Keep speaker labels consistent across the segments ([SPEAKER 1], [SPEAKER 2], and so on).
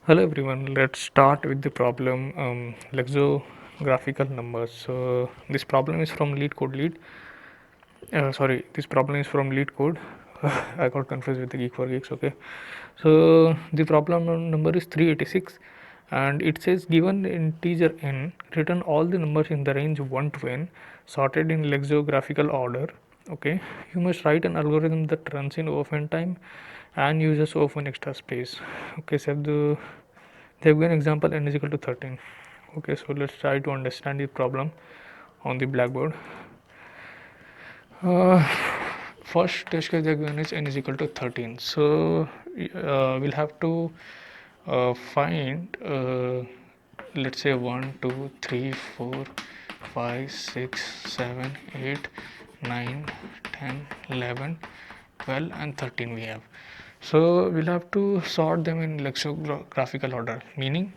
[SPEAKER 1] Hello everyone, let's start with the problem lexicographical numbers. So this problem is from this problem is from leetcode. I got confused with the geek for geeks. Okay, so the problem number is 386 and it says given integer n, return all the numbers in the range 1 to n sorted in lexicographical order. Okay, you must write an algorithm that runs in O(n) time and uses O(n) extra space. Okay, so they have given example n is equal to 13. Okay, so let's try to understand the problem on the blackboard. uh, First test case they have given is n is equal to 13, so we'll have to find let's say 1 2 3 4 5 6 7 8 9 10 11 12 and 13 we have. So we'll have to sort them in lexicographical order, meaning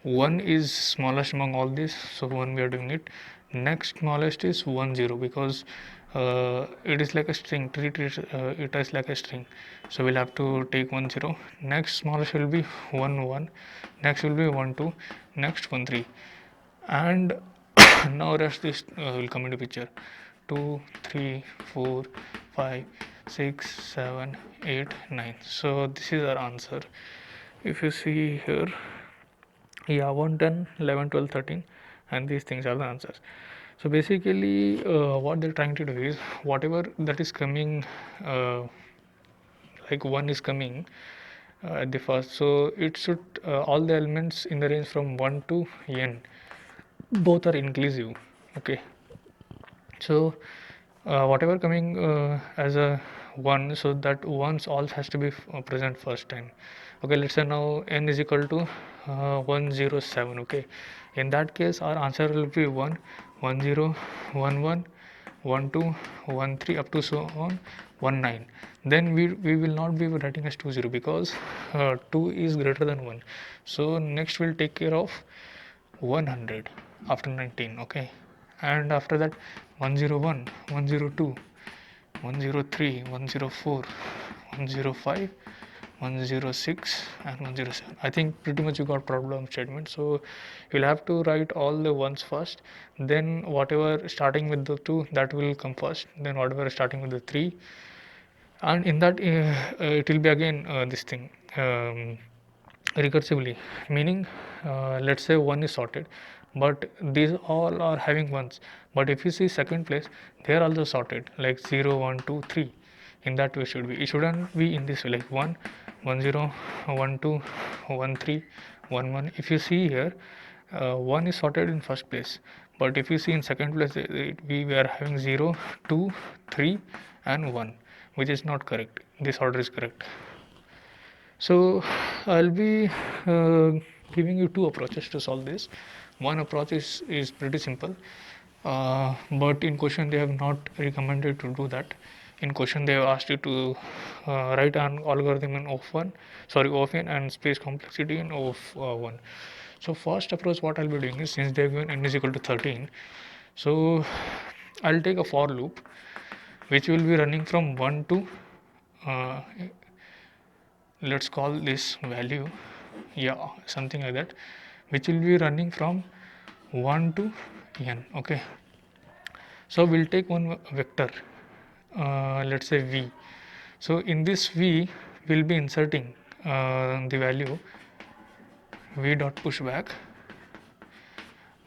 [SPEAKER 1] 1 is smallest among all these, so 1 we are doing it. Next smallest is 1 0 because it is like a string, treat it as like a string, so we'll have to take 1 0. Next smallest will be 1 1, next will be 1 2, next 1 3, and now rest this will come into picture. 2 3 4 5 6 7 8 9. So this is our answer. If you see here, yeah, 1 10 11 12 13, and these things are the answers. So basically what they're trying to do is whatever that is coming, like 1 is coming at the first, so it should all the elements in the range from 1 to n both are inclusive. Okay, so whatever coming as a 1, so that ones all has to be present first time. Okay, let's say now n is equal to 107. Okay, in that case our answer will be 1 1 0 1 1 1 2 1 3 up to so on 1 9. Then we will not be writing as 2 0 because 2 is greater than 1. So next we'll take care of 100 after 19. Okay, and after that 101 102 103 104 105 106 and 107. I think pretty much you got problem statement, so you'll have to write all the ones first, then whatever starting with the 2 that will come first, then whatever starting with the 3, and in that it will be again this thing recursively, meaning let's say 1 is sorted, but these all are having ones, but if you see second place they are also sorted like 0 1 2 3. In that way should be, it shouldn't be in this way like 1 1 0 1 2 1 3 1 1. If you see here 1 is sorted in first place, but if you see in second place we were having 0 2 3 and 1, which is not correct. This order is correct. So I'll be giving you two approaches to solve this. One approach is pretty simple, but in question they have not recommended to do that. In question they have asked you to write an algorithm in of(n) and space complexity in of(1). So first approach what I'll be doing is, since they have given n is equal to 13, so I'll take a for loop which will be running from 1 to uh, let's call this value, yeah, something like that, which will be running from 1 to n. Okay, so we'll take one vector, let's say v. So in this v we'll be inserting the value v dot pushback.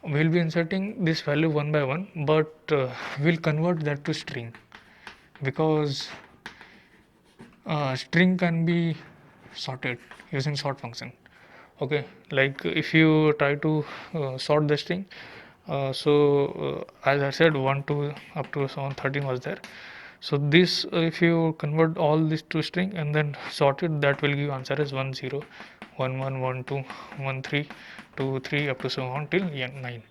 [SPEAKER 1] We'll be inserting this value one by one, but we'll convert that to string because string can be sorted using sort function. Okay, like if you try to sort the string, as I said 1 to up to 13 was there, so this if you convert all this to string and then sort it, that will give answer as 1 0 1 1 1 2 1 3 2 3 up to so on till 9.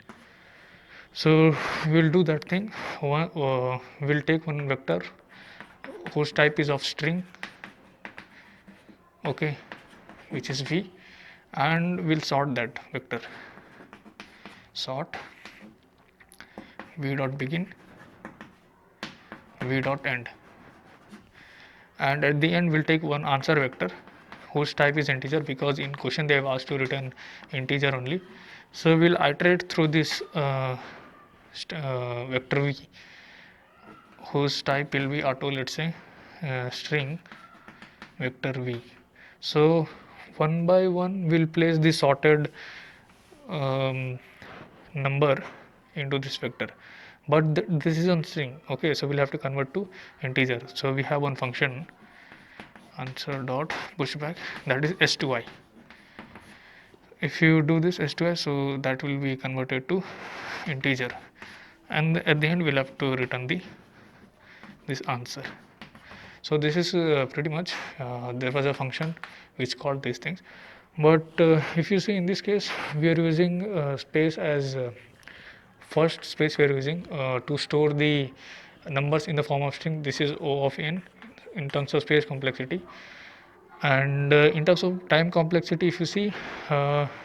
[SPEAKER 1] So we'll do that thing. We'll take one vector whose type is of string, okay, which is v, and we'll sort that vector. Sort v dot begin, v dot end, and at the end we'll take one answer vector whose type is integer, because in question they have asked to return integer only. So we'll iterate through this vector v whose type will be auto, let's say string vector v. So one by one we'll place the sorted number into this vector, but this is on string. Okay, so we'll have to convert to integer. So we have one function answer dot pushback, that is s to I. If you do this s to I, so that will be converted to integer, and at the end we'll have to return this answer. So this is pretty much there was a function which called these things, but if you see in this case we are using space as first space we are using to store the numbers in the form of string. This is O of n in terms of space complexity, and in terms of time complexity, if you see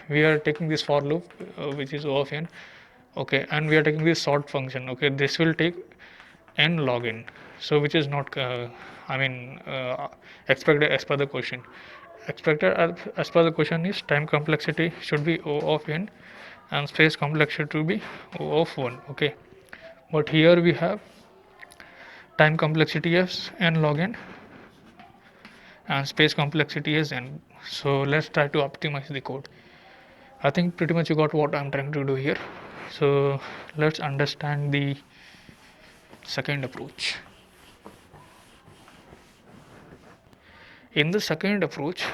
[SPEAKER 1] we are taking this for loop which is O of n, okay, and we are taking this sort function. Okay, this will take n log n, so which is not expected as per the question. Expected as per the question is time complexity should be O of n and space complexity to be O of 1. Okay, but here we have time complexity as n log n and space complexity is n. So let's try to optimize the code. I think pretty much you got what I'm trying to do here. So let's understand the second approach. In the second approach,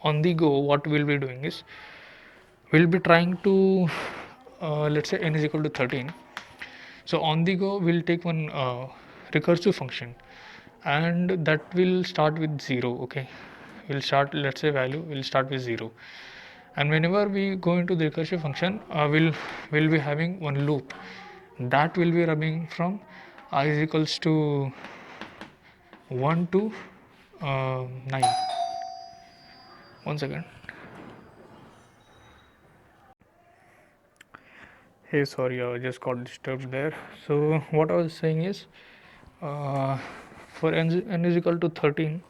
[SPEAKER 1] on the go, what we'll be doing is we'll be trying to let's say n is equal to 13. So on the go we'll take one recursive function, and that will start with 0. Okay, we'll start, let's say value will start with 0, and whenever we go into the recursive function we'll be having one loop that will be running from I is equals to 1 to 9. One second. Hey, sorry, I just got disturbed there. So what I was saying is for n is equal to 13,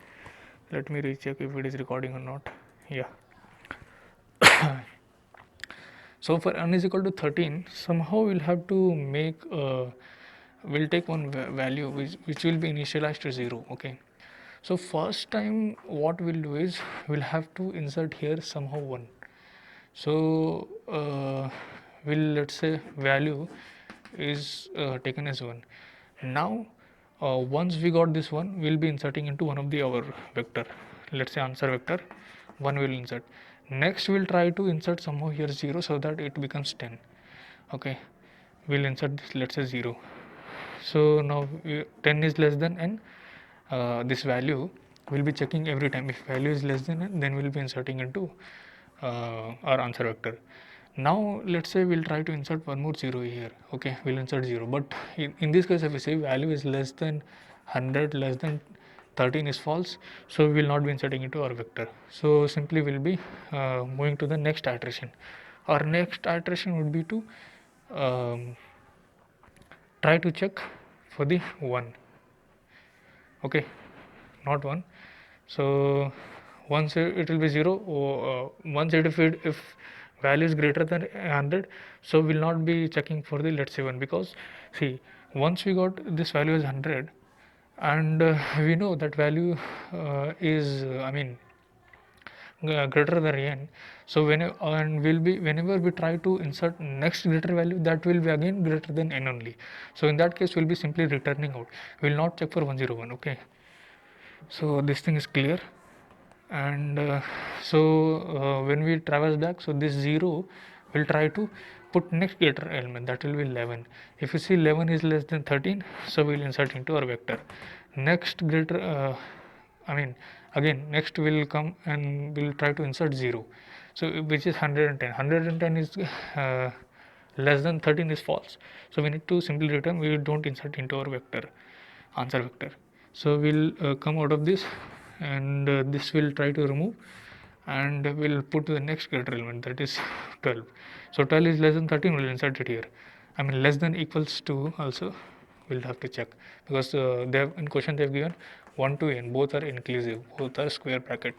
[SPEAKER 1] let me recheck if it is recording or not. Yeah. So for n is equal to 13, somehow we'll have to make we'll take one value which will be initialized to 0. Okay, so first time what we'll do is we'll have to insert here somehow 1. So we'll, let's say value is taken as 1. Now once we got this one, we'll be inserting into one of the our vector, let's say answer vector 1 will insert. Next we'll try to insert somehow here 0 so that it becomes 10. Okay, we'll insert this, let's say 0. So now 10 is less than n, this value will be checking every time. If value is less than n, then we'll be inserting into our answer vector. Now let's say we'll try to insert one more 0 here. Okay, we'll insert 0, but in this case if we say value is less than 100, less than 13 is false, so we will not be inserting into our vector. So simply we'll be moving to the next iteration. Our next iteration would be to try to check for the 1. Okay, not 1. So once it will be 0, once if value is greater than 100, so we'll not be checking for the, let's say 1, because see, once we got this value as 100 and we know that value is greater than n, so whenever we try to insert next greater value, that will be again greater than n only. So in that case we'll be simply returning out, we will not check for 101. Okay, so this thing is clear. And when we traverse back, so this 0 will try to put next greater element, that will be 11. If you see 11 is less than 13, so we'll insert into our vector. Next greater again next will come and we'll try to insert 0, so which is 110 is less than 13 is false, so we need to simply return, we don't insert into our vector, answer vector. So we'll come out of this, and this will try to remove, and we'll put the next greater element, that is 12. So 12 is less than 13, we'll insert it here. Less than equals to also we'll have to check, because they have in question they have given 1 to n, both are inclusive, both are square bracket.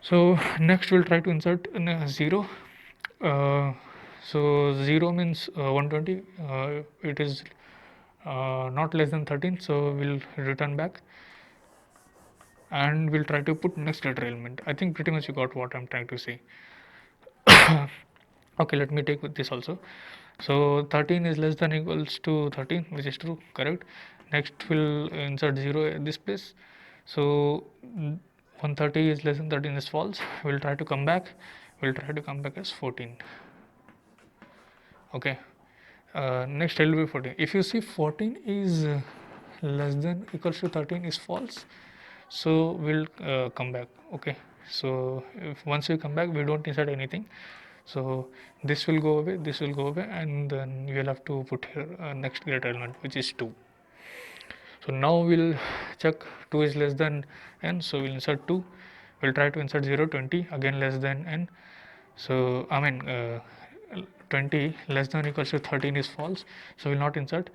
[SPEAKER 1] So next we'll try to insert 0. So 0 means 120, it is not less than 13, so we'll return back and we'll try to put next letter element. I think pretty much you got what I'm trying to say. Okay, let me take with this also. So 13 is less than equals to 13, which is true, correct. Next we'll insert 0 at this place. So 130 is less than 13 is false. We'll try to come back. We'll try to come back as 14. Okay. Next will be 14. If you see 14 is less than equals to 13 is false, so we'll come back. Okay. So if once we come back, we don't insert anything. So this will go away, this will go away, and then you will have to put here next greater element, which is 2. So now we'll check 2 is less than n, so we'll insert 2. We'll try to insert 0, 20, again less than n. So 20 less than or equals to 13 is false, so we'll not insert.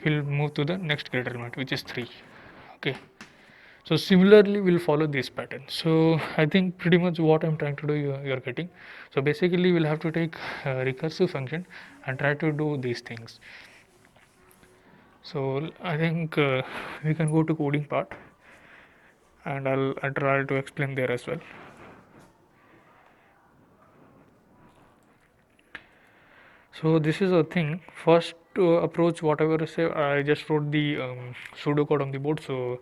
[SPEAKER 1] We'll move to the next greater element, which is 3. Okay. So similarly we'll follow this pattern. So I think pretty much what I'm trying to do you're getting. So basically we'll have to take a recursive function and try to do these things. So I think we can go to coding part, and I'll try to explain there as well. So this is a thing. First approach, whatever I say, I just wrote the pseudocode on the board, so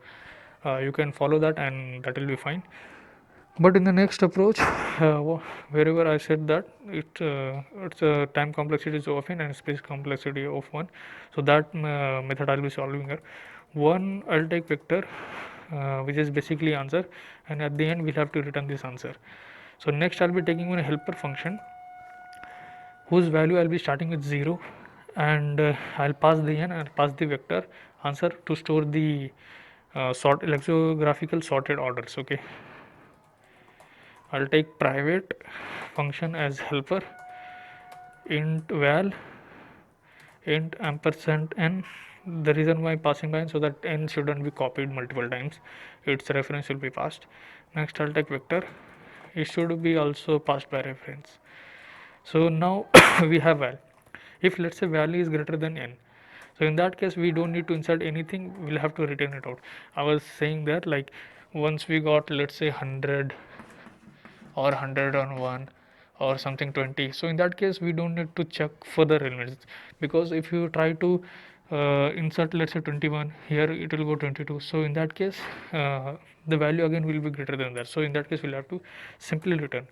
[SPEAKER 1] you can follow that and that will be fine. But in the next approach, wherever I said that it's a time complexity is of n and space complexity of 1, so that method I'll be solving here. One, I'll take vector which is basically answer, and at the end we'll have to return this answer. So next I'll be taking one helper function whose value I'll be starting with 0, and I'll pass the n and pass the vector answer to store the lexicographical sorted orders. Okay, I'll take private function as helper, int val, int ampersand n. The reason why passing by n, so that n shouldn't be copied multiple times, its reference will be passed. Next I'll take vector, it should be also passed by reference. So now we have val. If let's say value is greater than n, so in that case we don't need to insert anything, we'll have to return it out. I was saying that, like, once we got, let's say, 100 or 101 or something 20, so in that case we don't need to check further elements, because if you try to insert, let's say, 21 here, it will go 22, so in that case the value again will be greater than that, so in that case we'll have to simply return.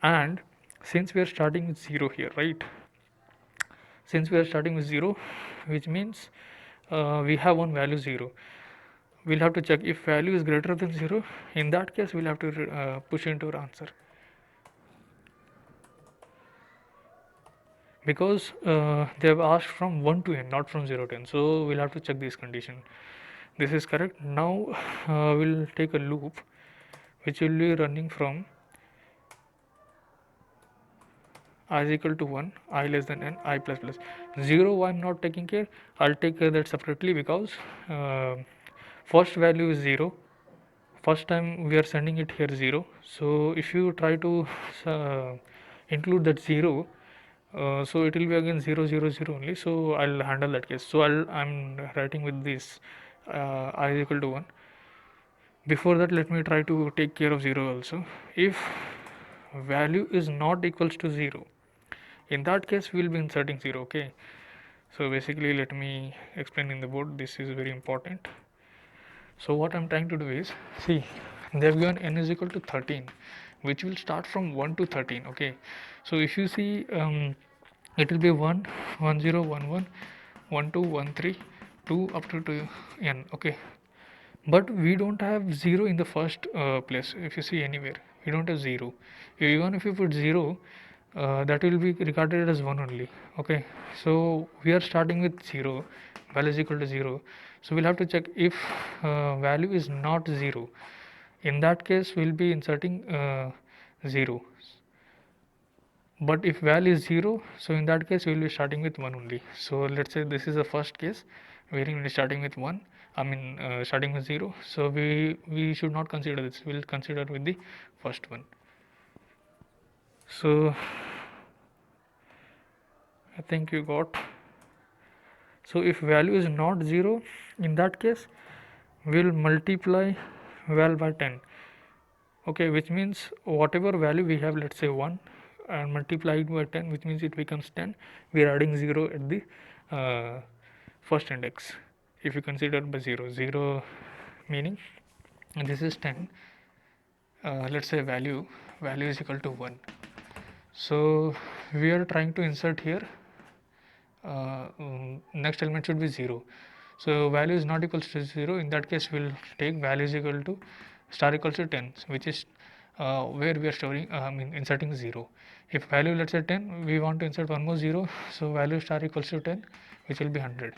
[SPEAKER 1] And since we are starting with 0 here, right, since we are starting with 0, which means we have one value 0, we'll have to check if value is greater than 0. In that case we'll have to push into our answer, because they have asked from 1 to n, not from 0 to n, so we'll have to check this condition. This is correct. Now we'll take a loop which will be running from I is equal to 1, I less than n, I plus plus 0. I'm not taking care, I'll take care that separately, because first value is 0, first time we are sending it here 0, so if you try to include that 0, so it will be again 0 0 0 only, so I'll handle that case. So I'm writing with this I is equal to 1. Before that, let me try to take care of 0 also. If value is not equals to 0, in that case we'll be inserting 0. Okay, so basically let me explain in the board, this is very important. So what I'm trying to do is, see, they've given n is equal to 13, which will start from 1 to 13. Okay, so if you see it will be 1 1 0 1 1 1 2 1 3 2 up to n. Okay, but we don't have 0 in the first place. If you see anywhere, we don't have 0. Even if you put 0, that will be regarded as 1 only. Okay, so we are starting with 0, value is equal to 0, so we'll have to check if value is not 0. In that case we'll be inserting 0, but if value is 0, so in that case we will be starting with 1 only. So let's say this is the first case wherein we are starting with 1, starting with 0. So we should not consider this. We'll consider with the first one. So I think you got. So if value is not 0, in that case we'll multiply val by 10. Okay, which means whatever value we have, let's say 1, and multiplied by 10, which means it becomes 10. We are adding 0 at the first index. If you consider by 0, 0 meaning, and this is 10, let's say value is equal to 1. So we are trying to insert here, next element should be 0. So value is not equals to 0. In that case we'll take value is equal to star equals to 10, which is where we are storing inserting 0. If value, let's say 10, we want to insert one more 0, so value star equals to 10, which will be 100.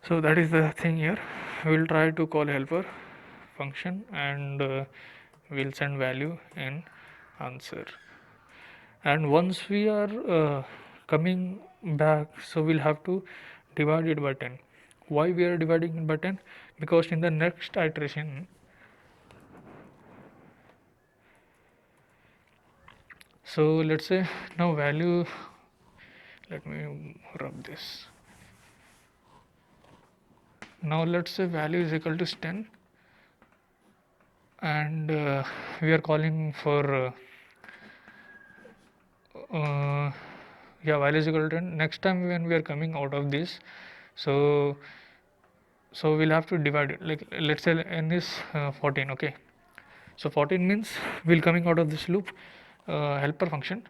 [SPEAKER 1] So that is the thing here. We'll try to call helper function, and we'll send value and answer. And once we are coming back, so we'll have to divide it by 10. Why we are dividing it by 10? Because in the next iteration, so let's say now value, let me rub this. Now let's say value is equal to 10, and we are calling for value is equal to 10. Next time when we are coming out of this, so we'll have to divide it, like let's say n is 14. Okay, so 14 means we'll coming out of this loop, helper function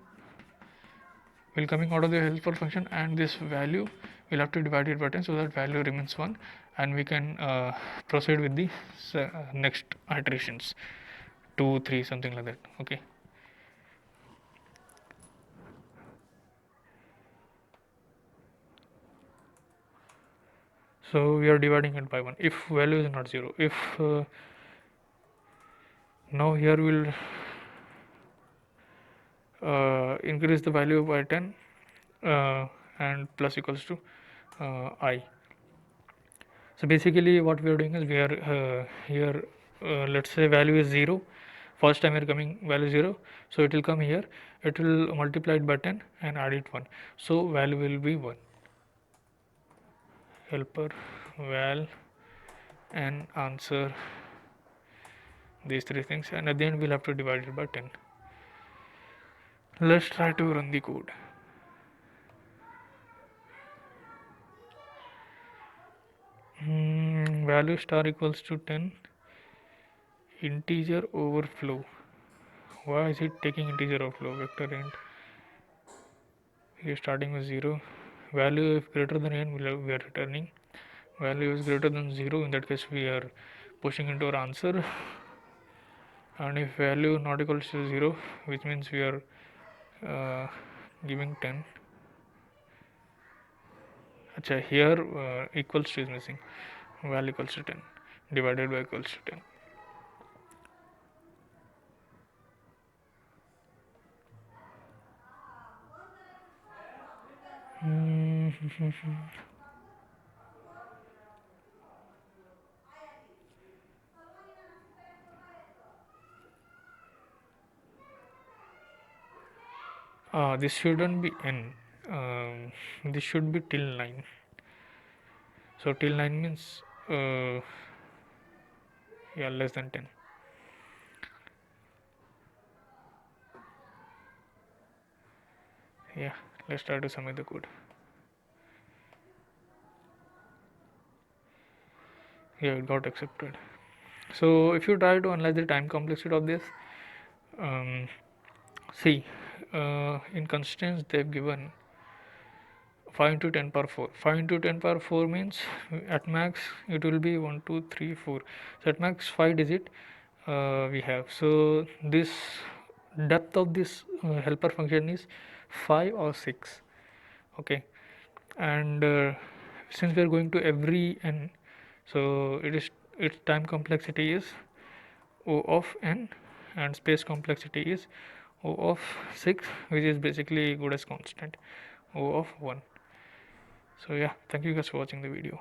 [SPEAKER 1] will coming out of the helper function, and this value will have to divide it by 10, so that value remains 1, and we can proceed with the next iterations, 2, 3, something like that. Okay, so we are dividing it by 1 if value is not 0. If now here we'll increase the value by 10 and plus equals to I. So basically what we are doing is we are here, let's say value is 0, first time we are coming value 0, so it will come here, it will multiply it by 10 and add it 1, so value will be 1. Helper val and answer, these three things, and at the end we'll have to divide it by 10. Let's try to run the code. Value star equals to 10, integer overflow. Why is it taking integer overflow? Vector int, here starting with 0, value if greater than n we are returning, value is greater than 0, in that case we are pushing into our answer, and if value not equals to 0, which means we are giving 10. Acha, here equals to is missing, value equals to 10 divided by equals to 10. This shouldn't be n, this should be till 9. So till 9 means less than 10. Yeah, let's try to submit the code. Yeah, it got accepted. So if you try to analyze the time complexity of this, see, in constraints they've given 5 into 10 power 4. 5 into 10 power 4 means at max it will be 1, 2, 3, 4. So at max 5 digit we have. So this depth of this helper function is 5 or 6. Okay, and since we are going to every n, so its time complexity is O of n, and space complexity is O of 6, which is basically good as constant, O of 1. So yeah, thank you guys for watching the video.